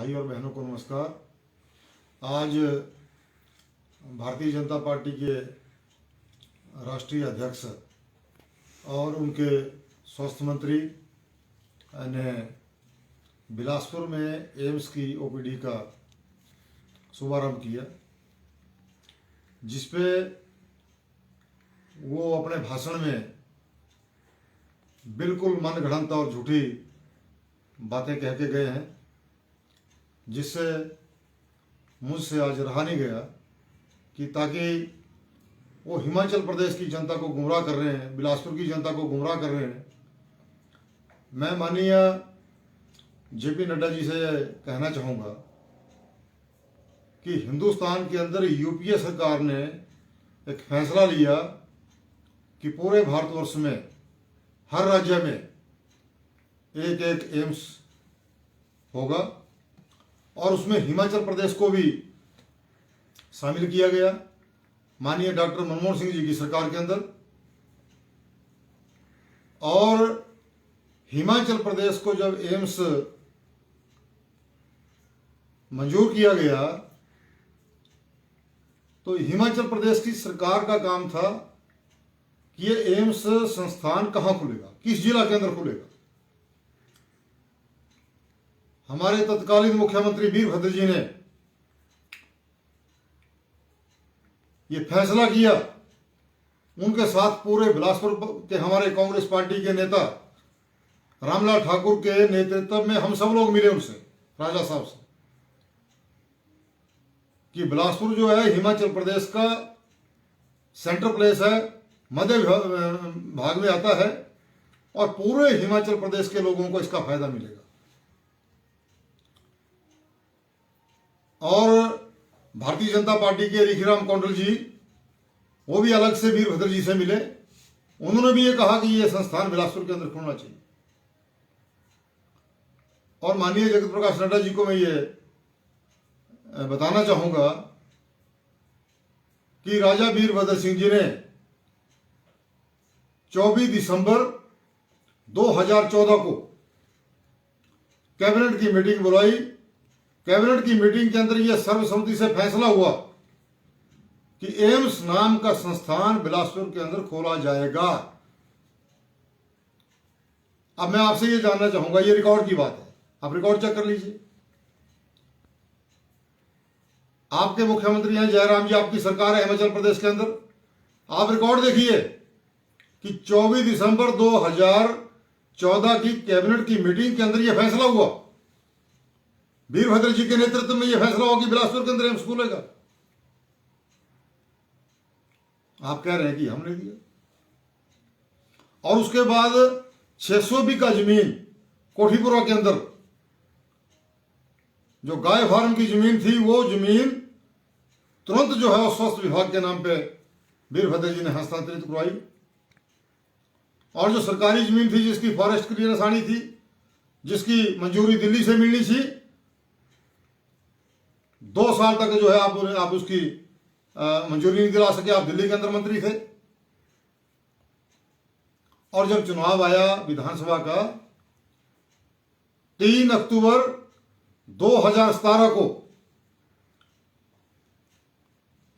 भाई और बहनों को नमस्कार। आज भारतीय जनता पार्टी के राष्ट्रीय अध्यक्ष और उनके स्वास्थ्य मंत्री ने बिलासपुर में एम्स की ओपीडी का शुभारंभ किया, जिसपे वो अपने भाषण में बिल्कुल मनगढ़ंत और झूठी बातें कह के गए हैं, जिससे मुझसे आज रहा नहीं गया कि ताकि वो हिमाचल प्रदेश की जनता को गुमराह कर रहे हैं, बिलासपुर की जनता को गुमराह कर रहे हैं। मैं माननीय जेपी नड्डा जी से कहना चाहूँगा कि हिंदुस्तान के अंदर यूपीए सरकार ने एक फैसला लिया कि पूरे भारतवर्ष में हर राज्य में एक एक एम्स होगा और उसमें हिमाचल प्रदेश को भी शामिल किया गया माननीय डॉक्टर मनमोहन सिंह जी की सरकार के अंदर। और हिमाचल प्रदेश को जब एम्स मंजूर किया गया तो हिमाचल प्रदेश की सरकार का काम था कि ये एम्स संस्थान कहां खुलेगा, किस जिला के अंदर खुलेगा। हमारे तत्कालीन मुख्यमंत्री वीरभद्र जी ने ये फैसला किया, उनके साथ पूरे बिलासपुर के हमारे कांग्रेस पार्टी के नेता रामलाल ठाकुर के नेतृत्व में हम सब लोग मिले उनसे, राजा साहब से, कि बिलासपुर जो है हिमाचल प्रदेश का सेंट्रल प्लेस है, मध्य भाग में आता है और पूरे हिमाचल प्रदेश के लोगों को इसका फायदा मिलेगा। और भारतीय जनता पार्टी के ऋखिराम कौंडल जी वो भी अलग से वीरभद्र जी से मिले, उन्होंने भी ये कहा कि ये संस्थान बिलासपुर के अंदर खुलना चाहिए। और माननीय जगत प्रकाश नड्डा जी को मैं ये बताना चाहूंगा कि राजा वीरभद्र सिंह जी ने 24 दिसंबर 2014 को कैबिनेट की मीटिंग बुलाई। कैबिनेट की मीटिंग के अंदर यह सर्वसम्मति से फैसला हुआ कि एम्स नाम का संस्थान बिलासपुर के अंदर खोला जाएगा। अब मैं आपसे यह जानना चाहूंगा, यह रिकॉर्ड की बात है, आप रिकॉर्ड चेक कर लीजिए। आपके मुख्यमंत्री हैं जयराम जी, आपकी सरकार है हिमाचल प्रदेश के अंदर, आप रिकॉर्ड देखिए कि 24 दिसंबर 2014 की कैबिनेट की मीटिंग के अंदर यह फैसला हुआ, वीरभद्र जी के नेतृत्व में यह फैसला हुआ कि बिलासपुर के अंदर एम्स खुलेगा। आप कह रहे हैं कि हमने दिया। और उसके बाद 600 बीघा जमीन कोठीपुरा के अंदर जो गाय फार्म की जमीन थी, वो जमीन तुरंत जो है वो स्वास्थ्य विभाग के नाम पे वीरभद्र जी ने हस्तांतरित करवाई। और जो सरकारी जमीन थी जिसकी फॉरेस्ट क्लियरेंस आनी थी, जिसकी मंजूरी दिल्ली से मिलनी थी, 2 साल तक जो है आप उसकी मंजूरी नहीं दिला सके, आप दिल्ली के अंदर मंत्री थे। और जब चुनाव आया विधानसभा का 3 अक्टूबर 2017 को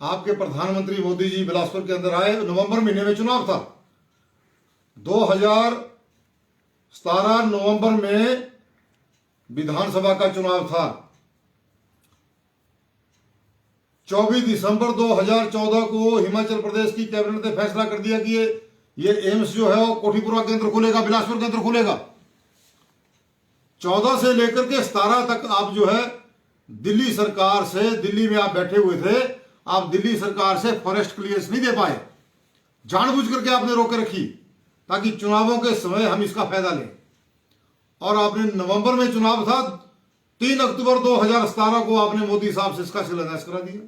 आपके प्रधानमंत्री मोदी जी बिलासपुर के अंदर आए। नवंबर महीने में चुनाव था, 2017 नवंबर में विधानसभा का चुनाव था। 24 दिसंबर 2014 को हिमाचल प्रदेश की कैबिनेट ने फैसला कर दिया कि ये एम्स जो है वो कोठीपुरा के अंदर खुलेगा, बिलासपुर के अंदर खुलेगा। 14 से लेकर के 17 तक आप जो है दिल्ली सरकार से, दिल्ली में आप बैठे हुए थे, आप दिल्ली सरकार से फॉरेस्ट क्लियरेंस नहीं दे पाए, जानबूझ करके आपने रोके रखी ताकि चुनावों के समय हम इसका फायदा लें। और आपने नवंबर में चुनाव था, 3 अक्टूबर 2017 को आपने मोदी साहब से इसका शिलान्यास करा दिया।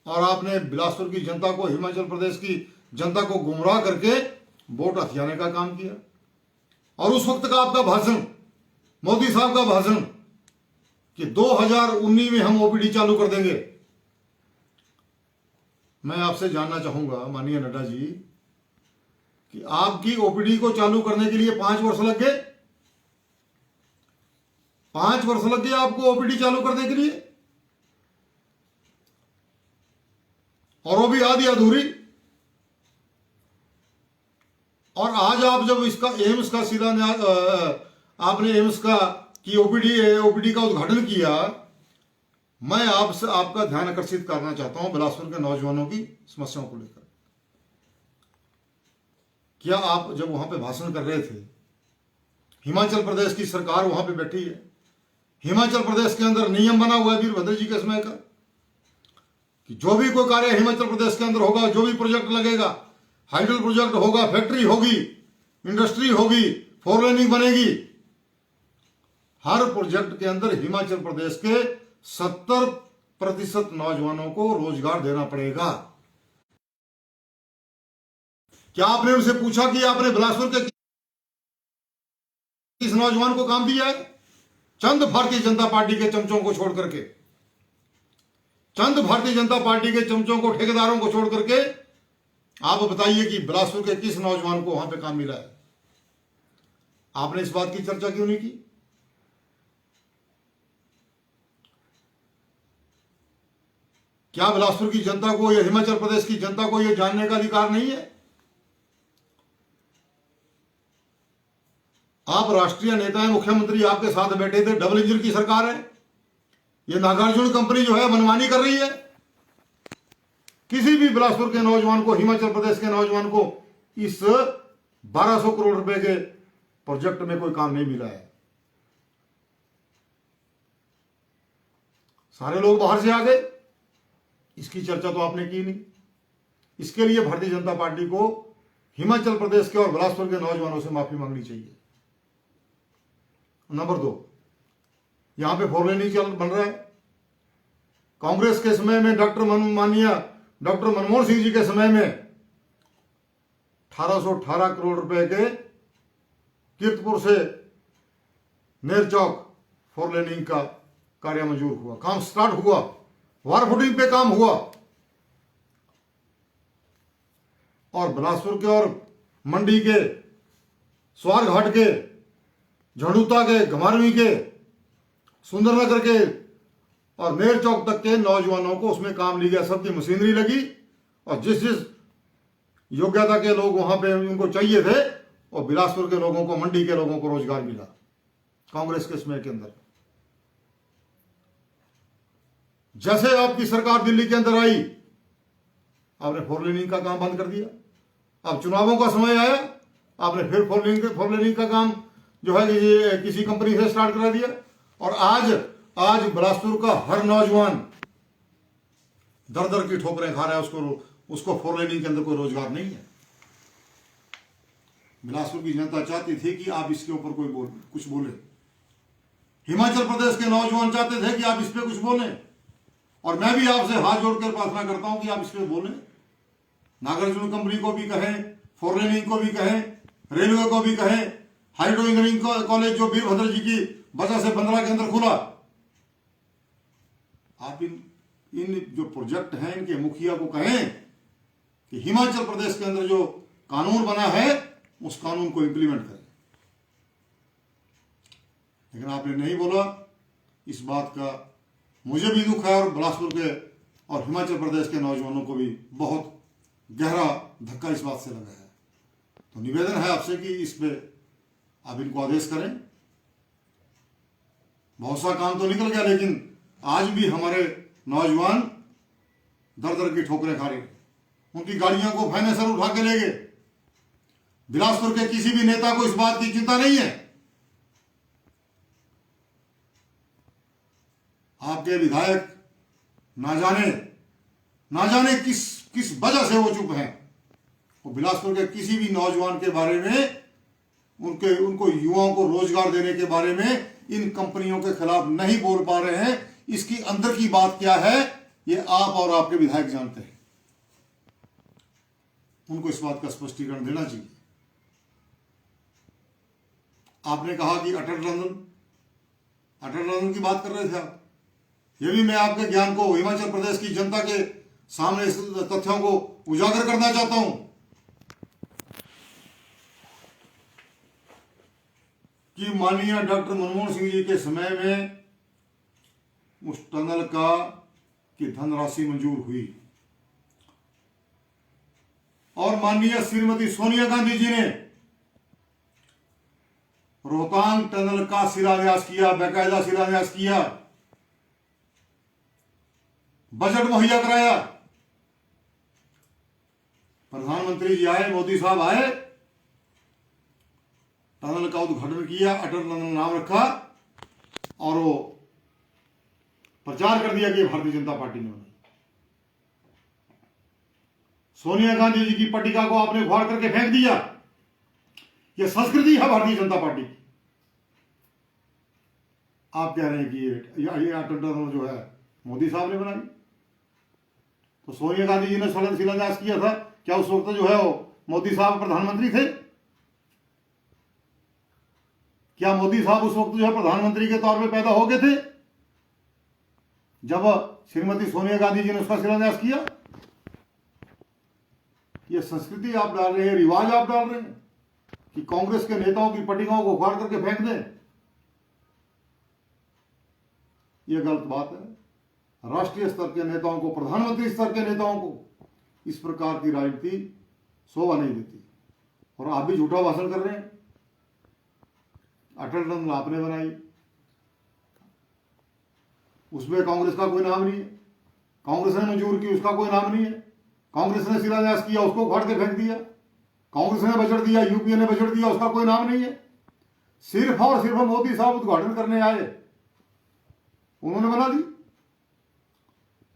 और आपने बिलासपुर की जनता को, हिमाचल प्रदेश की जनता को गुमराह करके वोट हथियाने का काम किया। और उस वक्त का आपका भाषण, मोदी साहब का भाषण कि 2019 में हम ओपीडी चालू कर देंगे। मैं आपसे जानना चाहूंगा माननीय नड्डा जी कि आपकी ओपीडी को चालू करने के लिए 5 वर्ष लग गए। 5 वर्ष लग गया आपको ओपीडी चालू करने के लिए, और वो भी आधी अधूरी। और आज आप जब इसका एम्स का आपने एम्स का की ओपीडी का उद्घाटन किया, मैं आपसे आपका ध्यान आकर्षित करना चाहता हूं बिलासपुर के नौजवानों की समस्याओं को लेकर। क्या आप जब वहां पे भाषण कर रहे थे, हिमाचल प्रदेश की सरकार वहां पे बैठी है, हिमाचल प्रदेश के अंदर नियम बना हुआ है वीरभद्र जी के समय का कि जो भी कोई कार्य हिमाचल प्रदेश के अंदर होगा, जो भी प्रोजेक्ट लगेगा, हाइडल प्रोजेक्ट होगा, फैक्ट्री होगी, इंडस्ट्री होगी, 4 लेनिंग बनेगी, हर प्रोजेक्ट के अंदर हिमाचल प्रदेश के 70% नौजवानों को रोजगार देना पड़ेगा। क्या आपने उनसे पूछा कि आपने बिलासपुर के किस नौजवान को काम दिया है? चंद भारतीय जनता पार्टी के चमचों को छोड़ करके, चंद भारतीय जनता पार्टी के चमचों को, ठेकेदारों को छोड़ करके आप बताइए कि बिलासपुर के किस नौजवान को वहां पे काम मिला है? आपने इस बात की चर्चा क्यों नहीं की? क्या बिलासपुर की जनता को या हिमाचल प्रदेश की जनता को यह जानने का अधिकार नहीं है? आप राष्ट्रीय नेता हैं, मुख्यमंत्री आपके साथ बैठे थे, डबल इंजन की सरकार है, ये नागार्जुन कंपनी जो है मनमानी कर रही है। किसी भी बिलासपुर के नौजवान को, हिमाचल प्रदेश के नौजवान को इस 1200 करोड़ रुपए के प्रोजेक्ट में कोई काम नहीं मिला है। सारे लोग बाहर से आ गए, इसकी चर्चा तो आपने की नहीं। इसके लिए भारतीय जनता पार्टी को हिमाचल प्रदेश के और बिलासपुर के नौजवानों से माफी मांगनी चाहिए। नंबर 2, यहां पे 4 लेनिंग चल बन रहा है। कांग्रेस के समय में डॉक्टर मनमोहन सिंह जी के समय में 1818 करोड़ रुपए के कीर्तपुर से नेर चौक 4 लेनिंग का कार्य मंजूर हुआ, काम स्टार्ट हुआ, वार फुटिंग पे काम हुआ। और बिलासपुर के और मंडी के, स्वारघाट के, झंडूता के, घमारवी के, सुंदरनगर के और नेर चौक तक के नौजवानों को उसमें काम लिया गया, सबकी मशीनरी लगी और जिस जिस योग्यता के लोग वहां पे उनको चाहिए थे, और बिलासपुर के लोगों को, मंडी के लोगों को रोजगार मिला कांग्रेस के समय के अंदर। जैसे आपकी सरकार दिल्ली के अंदर आई, आपने 4 लेनिंग का काम बंद कर दिया। अब चुनावों का समय आया, आपने फिर 4 लेनिंग का काम जो है कि किसी कंपनी से स्टार्ट करा दिया। और आज बिलासपुर का हर नौजवान दर दर की ठोकरें खा रहा है, उसको 4 लेनिंग के अंदर कोई रोजगार नहीं है। बिलासपुर की जनता चाहती थी कि आप इसके ऊपर कुछ बोले। हिमाचल प्रदेश के नौजवान चाहते थे कि आप इस पे कुछ बोलें, और मैं भी आपसे हाथ जोड़कर प्रार्थना करता हूं कि आप इस पे बोलें। नागार्जुन कंपनी को भी कहें, 4 लेनिंग को भी कहें, रेलवे को भी कहें, हाइड्रो इंजीनियरिंग कॉलेज जो वीरभद्र जी की वजह से 15 के अंदर खुला, आप इन जो प्रोजेक्ट हैं इनके मुखिया को कहें कि हिमाचल प्रदेश के अंदर जो कानून बना है उस कानून को इंप्लीमेंट करें। लेकिन आपने नहीं बोला। इस बात का मुझे भी दुख है और बिलासपुर के और हिमाचल प्रदेश के नौजवानों को भी बहुत गहरा धक्का इस बात से लगा है। तो निवेदन है आपसे कि इस पे आप इनको आदेश करें। बहुत सा काम तो निकल गया, लेकिन आज भी हमारे नौजवान दर दर की ठोकरें खा रहे हैं। उनकी गाड़ियों को फाइनेंसर उठा के ले गए। बिलासपुर के किसी भी नेता को इस बात की चिंता नहीं है। आपके विधायक ना जाने किस वजह से वो चुप हैं। वो बिलासपुर के किसी भी नौजवान के बारे में, उनको युवाओं को रोजगार देने के बारे में, इन कंपनियों के खिलाफ नहीं बोल पा रहे हैं। इसकी अंदर की बात क्या है ये आप और आपके विधायक जानते हैं। उनको इस बात का स्पष्टीकरण देना चाहिए। आपने कहा कि अटल टनल की बात कर रहे थे आप। ये भी मैं आपके ज्ञान को, हिमाचल प्रदेश की जनता के सामने इस तथ्यों को उजागर करना चाहता हूं कि कि माननीय डॉक्टर मनमोहन सिंह जी के समय में उस टनल की धनराशि मंजूर हुई और माननीय श्रीमती सोनिया गांधी जी ने रोहतांग टनल का शिलान्यास किया, बेकायदा शिलान्यास किया, बजट मुहैया कराया। प्रधानमंत्री जी आए, मोदी साहब आए, टनल का उद्घाटन किया, अटल टनल नाम रखा और वो प्रचार कर दिया कि भारतीय जनता पार्टी ने बनाई। सोनिया गांधी जी की पट्टिका को आपने उखाड़ करके फेंक दिया। यह संस्कृति है भारतीय जनता पार्टी की। आप कह रहे हैं कि ये अटल टनल जो है मोदी साहब ने बनाई, तो सोनिया गांधी जी ने शिलान्यास किया था, क्या उस वक्त जो है वो मोदी साहब प्रधानमंत्री थे? क्या मोदी साहब उस वक्त जो है प्रधानमंत्री के तौर पे पैदा हो गए थे जब श्रीमती सोनिया गांधी जी ने उसका शिलान्यास किया? ये संस्कृति आप डाल रहे हैं, रिवाज आप डाल रहे हैं कि कांग्रेस के नेताओं की पट्टिकाओं को उखाड़ करके फेंक दें। यह गलत बात है। राष्ट्रीय स्तर के नेताओं को, प्रधानमंत्री स्तर के नेताओं को इस प्रकार की राजनीति शोभा नहीं देती। और आप भी झूठा भाषण कर रहे हैं। अटल टनल आपने बनाई, उसमें कांग्रेस का कोई नाम नहीं है। कांग्रेस ने मंजूर की, उसका कोई नाम नहीं है। कांग्रेस ने शिलान्यास किया, उसको उखाड़ के फेंक दिया। कांग्रेस ने बजट दिया, यूपीए ने बजट दिया, उसका कोई नाम नहीं है। सिर्फ और सिर्फ मोदी साहब उद्घाटन करने आए, उन्होंने बना दी।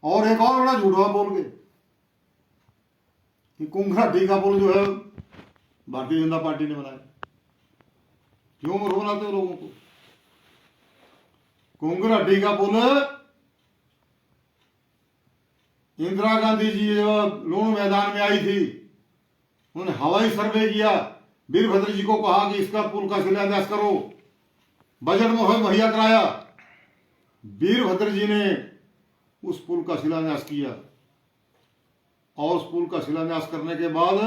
और एक और बड़ा झूठा बोल के कि कुंभघाटी का पुल जो है भारतीय जनता पार्टी ने बनाया। क्यों मूर्ख बनाते हो लोगों को? कुंभघाटी का पुल इंदिरा गांधी जी जब लूण मैदान में आई थी, उन्होंने हवाई सर्वे किया, वीरभद्र जी को कहा कि इसका पुल का शिलान्यास करो, बजट मुहैया कराया। वीरभद्र जी ने उस पुल का शिलान्यास किया और उस पुल का शिलान्यास करने के बाद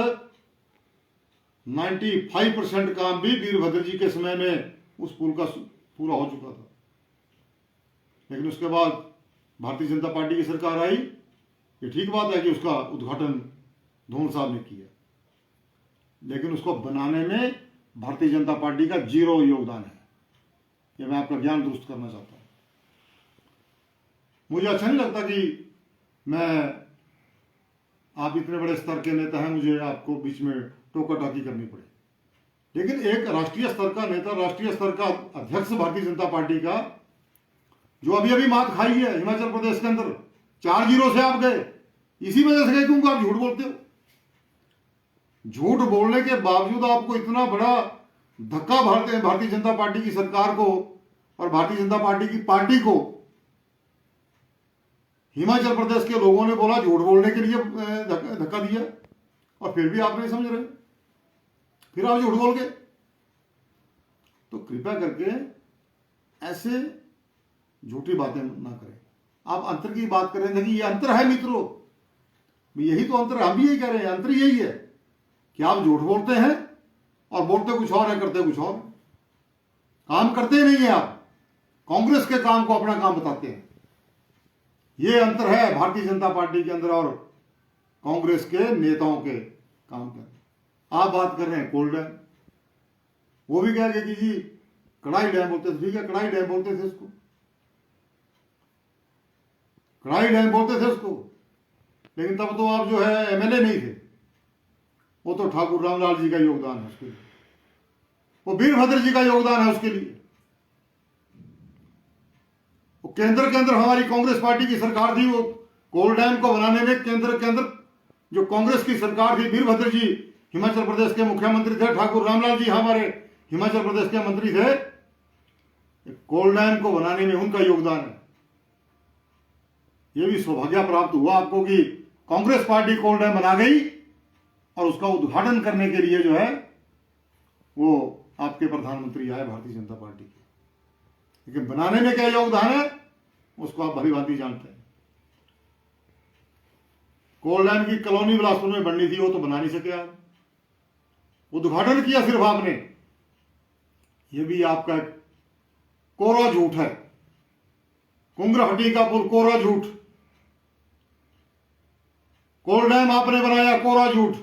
95% काम भी वीरभद्र जी के समय में उस पुल का पूरा हो चुका था। लेकिन उसके बाद भारतीय जनता पार्टी की सरकार आई। ये ठीक बात है कि उसका उद्घाटन धूमल साहब ने किया, लेकिन उसको बनाने में भारतीय जनता पार्टी का 0 योगदान है। ये मैं आपका ज्ञान दुरुस्त करना चाहता हूं। मुझे अच्छा नहीं लगता कि आप इतने बड़े स्तर के नेता हैं, मुझे आपको बीच में टोका टाकी करनी पड़े। लेकिन एक राष्ट्रीय स्तर का नेता, राष्ट्रीय स्तर का अध्यक्ष भारतीय जनता पार्टी का, जो अभी अभी मात खाई है हिमाचल प्रदेश के अंदर, 4-0 से आप गए, इसी वजह से गए क्योंकि आप झूठ बोलते हो। झूठ बोलने के बावजूद आपको इतना बड़ा धक्का भारतीय जनता पार्टी की सरकार को और भारतीय जनता पार्टी की पार्टी को हिमाचल प्रदेश के लोगों ने बोला झूठ बोलने के लिए धक्का दिया, और फिर भी आप नहीं समझ रहे, फिर आप झूठ बोल गए। तो कृपया करके ऐसे झूठी बातें ना करें। आप अंतर की बात करें, देखिए ये अंतर है मित्रों, यही तो अंतर है। हम भी यही कह रहे हैं, अंतर यही है कि आप झूठ बोलते हैं और बोलते कुछ और है, करते कुछ और। काम करते नहीं है आप, कांग्रेस के काम को अपना काम बताते हैं। ये अंतर है भारतीय जनता पार्टी के अंदर और कांग्रेस के नेताओं के काम का। आप बात कर रहे हैं कोल डैम, वो भी कह गए कि जी कड़ाई डैम बोलते थे, ठीक है, कड़ाई डैम बोलते थे उसको, कड़ाई डैम बोलते थे उसको। लेकिन तब तो आप जो है एमएलए नहीं थे, वो तो ठाकुर रामलाल जी का योगदान है उसके लिए, वो वीरभद्र जी का योगदान है उसके लिए। वो केंद्र के अंदर हमारी कांग्रेस पार्टी की सरकार थी, वो कोल डैम को बनाने में केंद्र के अंदर जो कांग्रेस की सरकार थी, वीरभद्र जी हिमाचल प्रदेश के मुख्यमंत्री थे, ठाकुर रामलाल जी हमारे हिमाचल प्रदेश के मंत्री थे। कोल डैम को बनाने में उनका योगदान है। यह भी सौभाग्य प्राप्त हुआ आपको कि कांग्रेस पार्टी कोल डैम बना गई और उसका उद्घाटन करने के लिए जो है वो आपके प्रधानमंत्री आए भारतीय जनता पार्टी के। लेकिन बनाने में क्या योगदान है उसको आप भली भांति जानते हैं। कोल डैम की कॉलोनी बिलासपुर में बननी थी, वो तो बना नहीं सके आप। उद्घाटन किया सिर्फ आपने, ये भी आपका एक कोरा झूठ है। कुंगरहट्टी का पुल कोरा झूठ, कोल डैम आपने बनाया कोरा झूठ,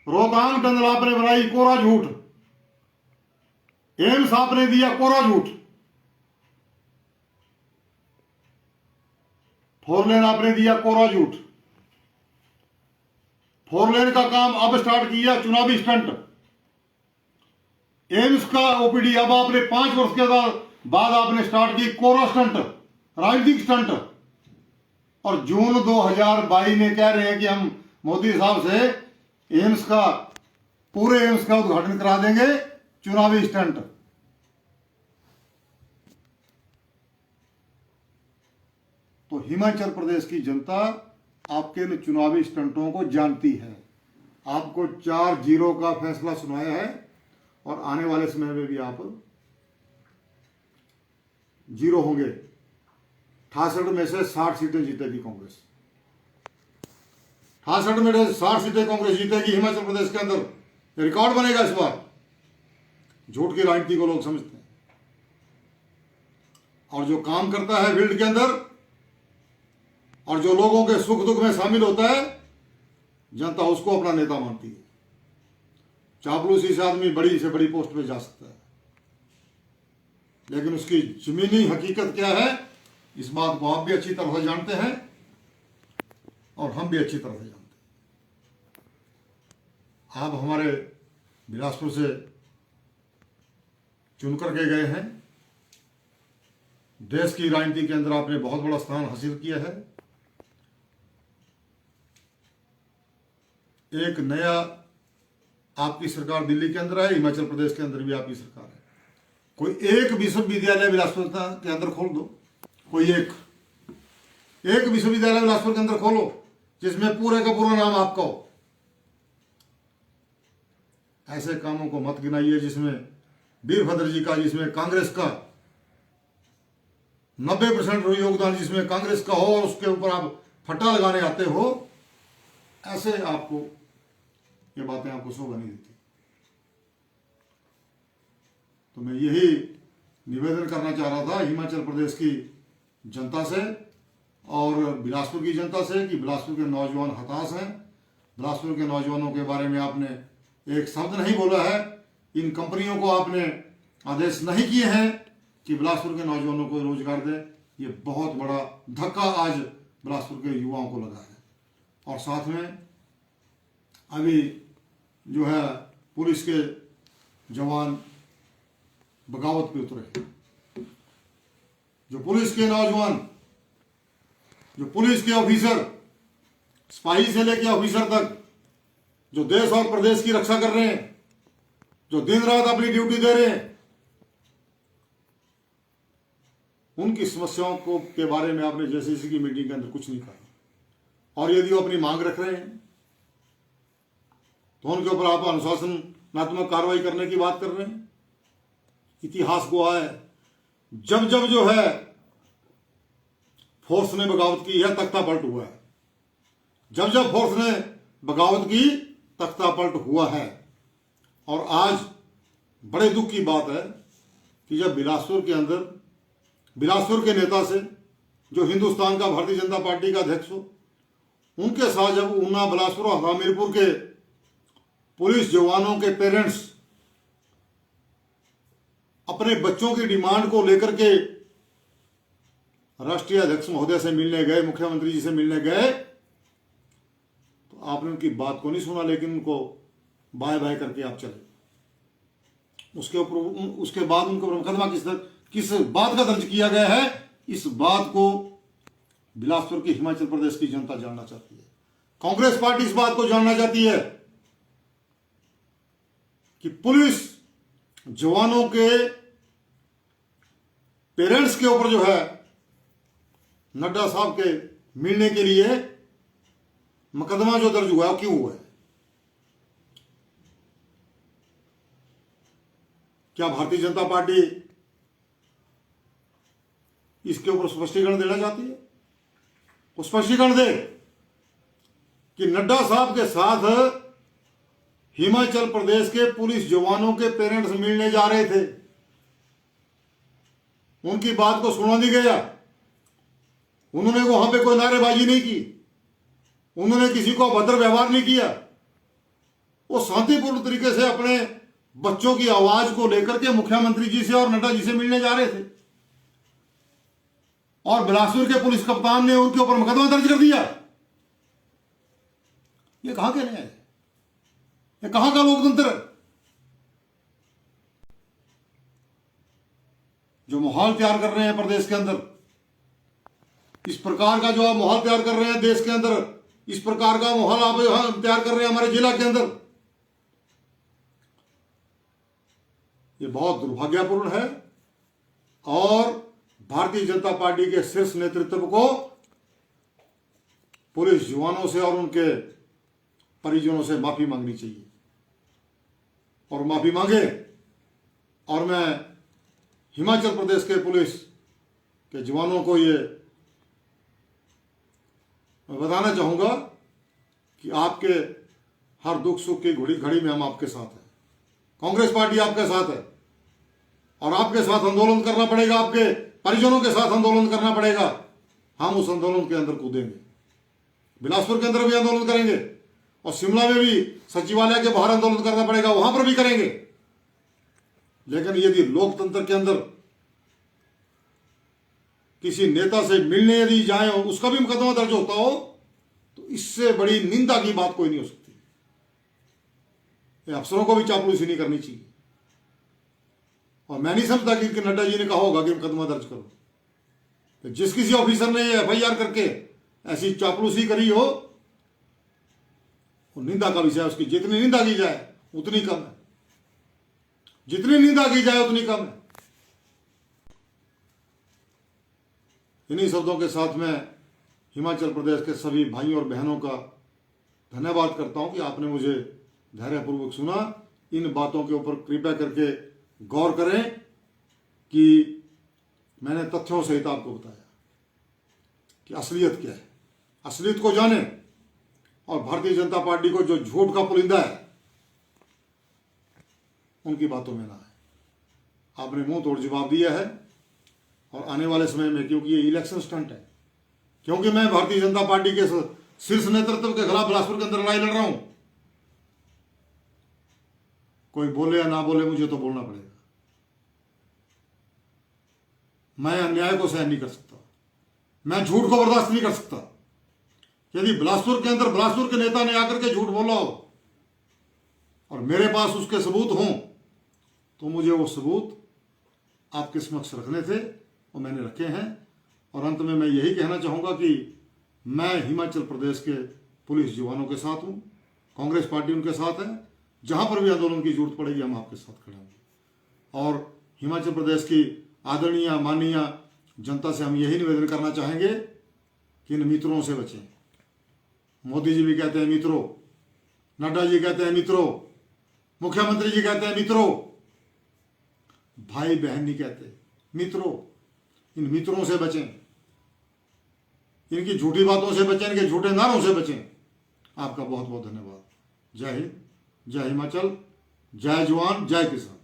रोहतांग टनल आपने बनाई कोरा झूठ, एम्स आपने दिया कोरा झूठ, फोरलेन आपने दिया कोरा झूठ। फोरलेन का काम अब स्टार्ट किया, चुनावी स्टंट। एम्स का ओपीडी अब आपने 5 वर्ष के बाद आपने स्टार्ट की कोरा स्टंट, राजनीतिक स्टंट। और जून 2022 में कह रहे हैं कि हम मोदी साहब से एम्स का, पूरे एम्स का उद्घाटन करा देंगे, चुनावी स्टंट। तो हिमाचल प्रदेश की जनता आपके इन चुनावी स्टंटों को जानती है। आपको 4-0 का फैसला सुनाया है और आने वाले समय में भी आप 0 होंगे। 68 में से 60 सीटें जीतेगी कांग्रेस। 68 में से 60 सीटें कांग्रेस जीतेगी हिमाचल प्रदेश के अंदर। रिकॉर्ड बनेगा इस बार। झूठ की राजनीति को लोग समझते हैं, और जो काम करता है फील्ड के अंदर और जो लोगों के सुख दुख में शामिल होता है, जनता उसको अपना नेता मानती है। चापलूसी से आदमी बड़ी से बड़ी पोस्ट पे जा सकता है, लेकिन उसकी जमीनी हकीकत क्या है, इस बात को आप भी अच्छी तरह से जानते हैं और हम भी अच्छी तरह से जानते हैं। आप हमारे बिलासपुर से चुन करके गए हैं। देश की राजनीति के अंदर आपने बहुत बड़ा स्थान हासिल किया है। एक नया आपकी सरकार दिल्ली के अंदर है, हिमाचल प्रदेश के अंदर भी आपकी सरकार है। कोई एक विश्वविद्यालय बिलासपुर के अंदर खोल दो, कोई एक विश्वविद्यालय बिलासपुर के अंदर खोलो जिसमें पूरे का पूरा नाम आपका हो। ऐसे कामों को मत गिनाइए जिसमें वीरभद्र जी का, जिसमें कांग्रेस का 90% योगदान जिसमें कांग्रेस का हो और उसके ऊपर आप फट्टा लगाने आते हो। ऐसे आपको ये बातें आपको शोभा नहीं देती। तो मैं यही निवेदन करना चाह रहा था हिमाचल प्रदेश की जनता से और बिलासपुर की जनता से कि बिलासपुर के नौजवान हताश हैं। बिलासपुर के नौजवानों के बारे में आपने एक शब्द नहीं बोला है। इन कंपनियों को आपने आदेश नहीं किए हैं कि बिलासपुर के नौजवानों को रोजगार दें। ये बहुत बड़ा धक्का आज बिलासपुर के युवाओं को लगा है। और साथ में अभी जो है पुलिस के जवान बगावत पे उतरे। जो पुलिस के नौजवान, जो पुलिस के ऑफिसर, सिपाही से लेकर ऑफिसर तक, जो देश और प्रदेश की रक्षा कर रहे हैं, जो दिन रात अपनी ड्यूटी दे रहे हैं, उनकी समस्याओं को के बारे में आपने जेसीसी की मीटिंग के अंदर कुछ नहीं कहा। और यदि वो अपनी मांग रख रहे हैं तो उनके ऊपर आप अनुशासनात्मक कार्रवाई करने की बात कर रहे हैं। इतिहास गवाह है, जब जब जो है फोर्स ने बगावत की है, तख्ता पलट हुआ है। जब जब फोर्स ने बगावत की, तख्ता पलट हुआ है। और आज बड़े दुख की बात है कि जब बिलासपुर के अंदर, बिलासपुर के नेता से, जो हिंदुस्तान का भारतीय जनता पार्टी का अध्यक्ष हो, उनके साथ जब ऊना, बिलासपुर और हमीरपुर के पुलिस जवानों के पेरेंट्स अपने बच्चों की डिमांड को लेकर के राष्ट्रीय अध्यक्ष महोदय से मिलने गए, मुख्यमंत्री जी से मिलने गए, तो आपने उनकी बात को नहीं सुना, लेकिन उनको बाय बाय करके आप चले। उसके बाद उनको मुकदमा किस बात का दर्ज किया गया है, इस बात को बिलासपुर की हिमाचल प्रदेश की जनता जानना चाहती है। कांग्रेस पार्टी इस बात को जानना चाहती है कि पुलिस जवानों के पेरेंट्स के ऊपर जो है नड्डा साहब के मिलने के लिए मुकदमा जो दर्ज हुआ है, क्यों हुआ है? क्या भारतीय जनता पार्टी इसके ऊपर स्पष्टीकरण देना चाहती है? वो स्पष्टीकरण दे कि नड्डा साहब के साथ हिमाचल प्रदेश के पुलिस जवानों के पेरेंट्स मिलने जा रहे थे, उनकी बात को सुना नहीं गया। उन्होंने वहां पे कोई नारेबाजी नहीं की, उन्होंने किसी को अभद्र व्यवहार नहीं किया। वो शांतिपूर्ण तरीके से अपने बच्चों की आवाज को लेकर के मुख्यमंत्री जी से और नड्डा जी से मिलने जा रहे थे, और बिलासपुर के पुलिस कप्तान ने उनके ऊपर मुकदमा दर्ज कर दिया। ये कहां के न्याय है? ये कहां का लोकतंत्र है? जो माहौल तैयार कर रहे हैं प्रदेश के अंदर, इस प्रकार का जो आप माहौल तैयार कर रहे हैं देश के अंदर, इस प्रकार का माहौल आप तैयार कर रहे हैं हमारे जिला के अंदर, ये बहुत दुर्भाग्यपूर्ण है। और भारतीय जनता पार्टी के शीर्ष नेतृत्व को पुलिस जवानों से और उनके परिजनों से माफी मांगनी चाहिए, और माफी मांगे। और मैं हिमाचल प्रदेश के पुलिस के जवानों को ये मैं बताना चाहूंगा कि आपके हर दुख सुख की घड़ी में हम आपके साथ हैं। कांग्रेस पार्टी आपके साथ है, और आपके साथ आंदोलन करना पड़ेगा, आपके परिजनों के साथ आंदोलन करना पड़ेगा। हम उस आंदोलन के अंदर कूदेंगे, बिलासपुर के अंदर भी आंदोलन करेंगे, और शिमला में भी सचिवालय के बाहर आंदोलन करना पड़ेगा, वहां पर भी करेंगे। लेकिन यदि लोकतंत्र के अंदर किसी नेता से मिलने यदि जाए, उसका भी मुकदमा दर्ज होता हो, तो इससे बड़ी निंदा की बात कोई नहीं हो सकती। अफसरों को भी चापलूसी नहीं करनी चाहिए। और मैं नहीं समझता कि नड्डा जी ने कहा होगा कि मुकदमा दर्ज करो। तो जिस किसी ऑफिसर ने एफआईआर करके ऐसी चापलूसी करी हो, वो निंदा का विषय है। उसकी जितनी निंदा की जाए उतनी कम है, जितनी निंदा की जाए उतनी कम है। इन्हीं शब्दों के साथ मैं हिमाचल प्रदेश के सभी भाइयों और बहनों का धन्यवाद करता हूं कि आपने मुझे धैर्यपूर्वक सुना। इन बातों के ऊपर कृपया करके गौर करें कि मैंने तथ्यों सहित आपको बताया कि असलियत क्या है। असलियत को जाने, और भारतीय जनता पार्टी को जो झूठ का पुलिंदा है उनकी बातों में ना आए। आपने मुंह तोड़ जवाब दिया है, और आने वाले समय में, क्योंकि ये इलेक्शन स्टंट है, क्योंकि मैं भारतीय जनता पार्टी के शीर्ष नेतृत्व के खिलाफ बिलासपुर के अंदर लड़ाई लड़ रहा हूं, कोई बोले या ना बोले, मुझे तो बोलना पड़ेगा। मैं अन्याय को सहन नहीं कर सकता, मैं झूठ को बर्दाश्त नहीं कर सकता। यदि बिलासपुर के अंदर बिलासपुर के नेता ने आकर के झूठ बोला हो और मेरे पास उसके सबूत हों, तो मुझे वो सबूत आपके समक्ष रखने थे, और मैंने रखे हैं। और अंत में मैं यही कहना चाहूंगा कि मैं हिमाचल प्रदेश के पुलिस जवानों के साथ हूं, कांग्रेस पार्टी उनके साथ है। जहां पर भी आंदोलन की जरूरत पड़ेगी हम आपके साथ खड़े होंगे। और हिमाचल प्रदेश की आदरणीय माननीय जनता से हम यही निवेदन करना चाहेंगे कि इन मित्रों से बचें। मोदी जी भी कहते हैं मित्रों, नड्डा जी कहते हैं मित्रों, मुख्यमंत्री जी कहते हैं मित्रों, भाई बहन नहीं कहते, मित्रों। इन मित्रों से बचें, इनकी झूठी बातों से बचें, इनके झूठे नारों से बचें। आपका बहुत बहुत धन्यवाद। जय हिंद, जय हिमाचल, जय जवान, जय किसान।